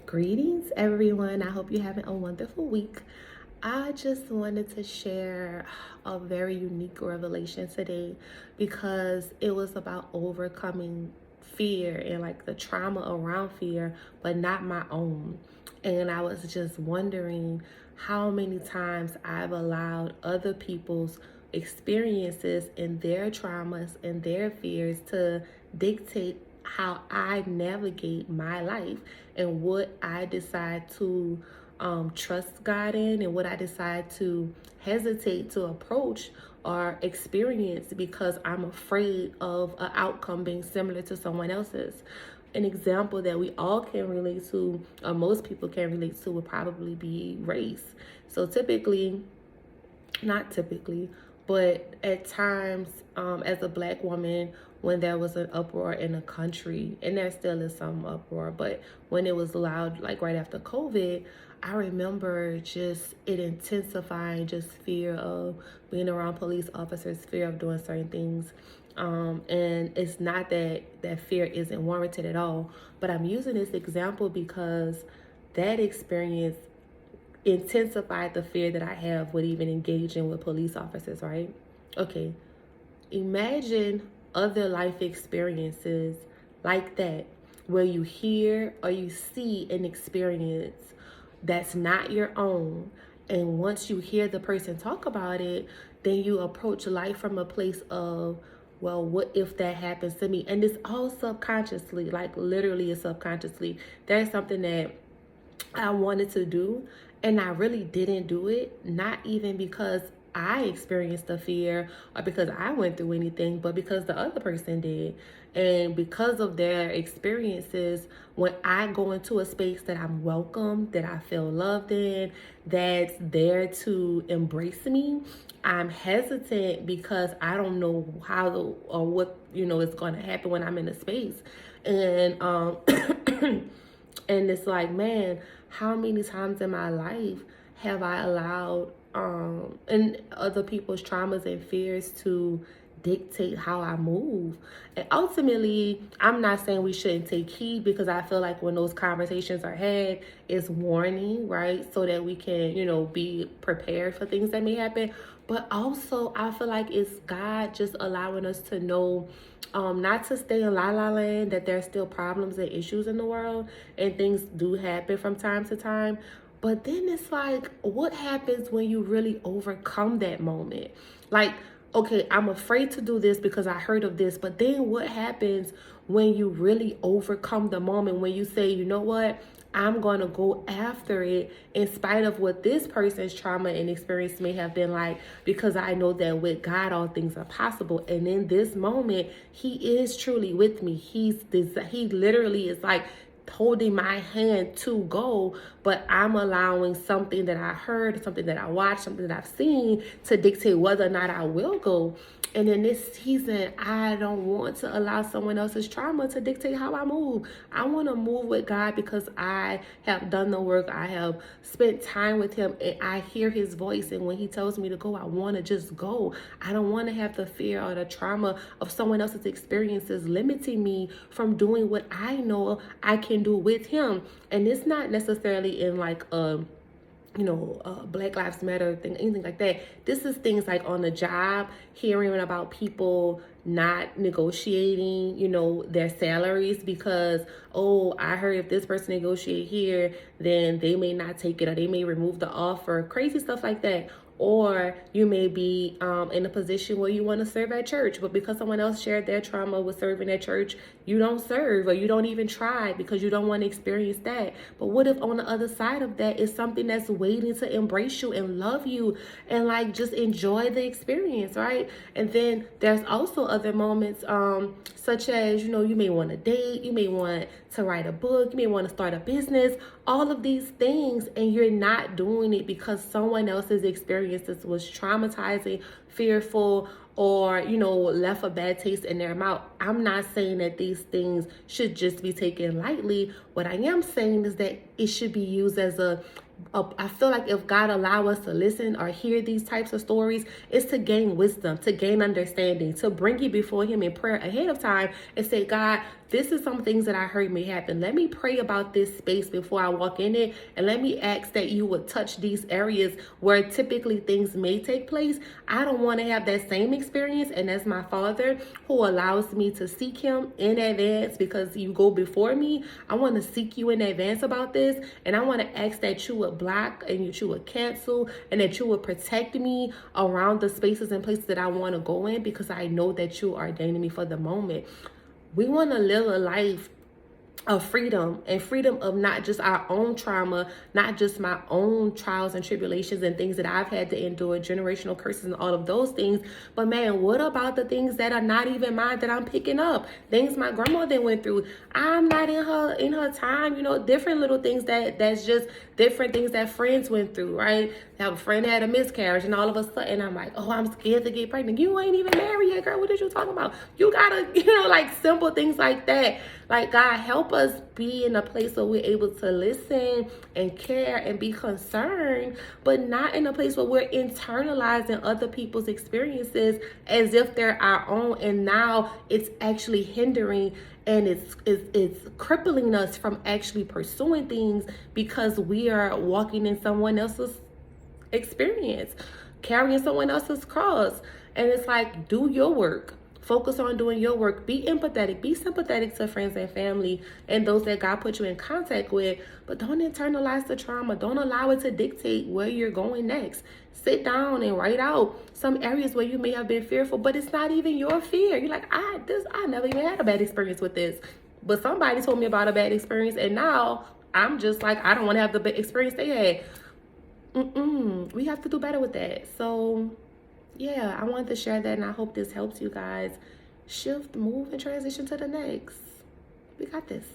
Greetings, everyone. I hope you're having a wonderful week. I just wanted to share a very unique revelation today because it was about overcoming fear and like the trauma around fear, but not my own. And I was just wondering how many times I've allowed other people's experiences and their traumas and their fears to dictate how I navigate my life and what I decide to trust God in and what I decide to hesitate to approach or experience because I'm afraid of an outcome being similar to someone else's. An example that we all can relate to, or most people can relate to, would probably be race. So typically, not typically, but at times, as a black woman, when there was an uproar in the country, and there still is some uproar, but when it was loud, like right after COVID, I remember just it intensifying, just fear of being around police officers, fear of doing certain things. And it's not that that fear isn't warranted at all, but I'm using this example because that experience intensified the fear that I have with even engaging with police officers, right? Okay, imagine other life experiences like that where you hear or you see an experience that's not your own. And once you hear the person talk about it, then you approach life from a place of, well, what if that happens to me? And it's all subconsciously, like literally, it's subconsciously. There's something that I wanted to do, and I really didn't do it, not even because I experienced the fear or because I went through anything, but because the other person did. And because of their experiences, when I go into a space that I'm welcome, that I feel loved in, that's there to embrace me, I'm hesitant because I don't know how or what, is going to happen when I'm in a space. And and it's like, man, how many times in my life have I allowed and other people's traumas and fears to dictate how I move? And ultimately, I'm not saying we shouldn't take heed, because I feel like when those conversations are had, it's warning, right? So that we can, be prepared for things that may happen. But also, I feel like it's God just allowing us to know, not to stay in la la land, that there's still problems and issues in the world and things do happen from time to time. But then it's like, what happens when you really overcome that moment? Like, okay, I'm afraid to do this because I heard of this, but then what happens when you really overcome the moment, when you say, you know what? I'm going to go after it in spite of what this person's trauma and experience may have been like, because I know that with God, all things are possible. And in this moment, He is truly with me. He literally is like holding my hand to go, but I'm allowing something that I heard, something that I watched, something that I've seen to dictate whether or not I will go. And in this season, I don't want to allow someone else's trauma to dictate how I move. I want to move with God because I have done the work. I have spent time with Him and I hear His voice. And when He tells me to go, I want to just go. I don't want to have the fear or the trauma of someone else's experiences limiting me from doing what I know I can do with Him. And it's not necessarily in like a Black Lives Matter thing, anything like that. This is things like on the job, hearing about people not negotiating, their salaries because, oh, I heard if this person negotiate here, then they may not take it or they may remove the offer, crazy stuff like that. Or you may be in a position where you want to serve at church, but because someone else shared their trauma with serving at church, you don't serve or you don't even try because you don't want to experience that. But what if on the other side of that is something that's waiting to embrace you and love you and like just enjoy the experience, right? And then there's also other moments such as, you may want to date, you may want to write a book, you may want to start a business, all of these things, and you're not doing it because someone else's experiences was traumatizing, fearful, or, you know, left a bad taste in their mouth. I'm not saying that these things should just be taken lightly. What I am saying is that it should be used as I feel like if God allow us to listen or hear these types of stories, it's to gain wisdom, to gain understanding, to bring you before him in prayer ahead of time and say, God, this is some things that I heard may happen. Let me pray about this space before I walk in it. And let me ask that you would touch these areas where typically things may take place. I don't want to have that same experience. And that's my Father who allows me to seek him in advance, because you go before me. I want to seek you in advance about this. And I want to ask that you would block and you would cancel, and that you would protect me around the spaces and places that I want to go in, because I know that you are ordaining me for the moment. We want to live a life of freedom, and freedom of not just our own trauma, not just my own trials and tribulations and things that I've had to endure, generational curses and all of those things. But man, what about the things that are not even mine that I'm picking up? Things my grandmother went through. I'm not in her time, you know, different little things that's just different things that friends went through, right? I have a friend that had a miscarriage, and all of a sudden I'm like, oh, I'm scared to get pregnant. You ain't even married yet, girl. What are you talking about? You gotta, you know, like simple things like that. Like, God, help us be in a place where we're able to listen and care and be concerned, but not in a place where we're internalizing other people's experiences as if they're our own. And now it's actually hindering and it's crippling us from actually pursuing things because we are walking in someone else's experience, carrying someone else's cross. And it's like, do your work. Focus on doing your work. Be empathetic. Be sympathetic to friends and family and those that God put you in contact with. But don't internalize the trauma. Don't allow it to dictate where you're going next. Sit down and write out some areas where you may have been fearful, but it's not even your fear. You're like, I never even had a bad experience with this. But somebody told me about a bad experience, and now I'm just like, I don't want to have the bad experience they had. We have to do better with that. So yeah, I wanted to share that, and I hope this helps you guys shift, move, and transition to the next. We got this.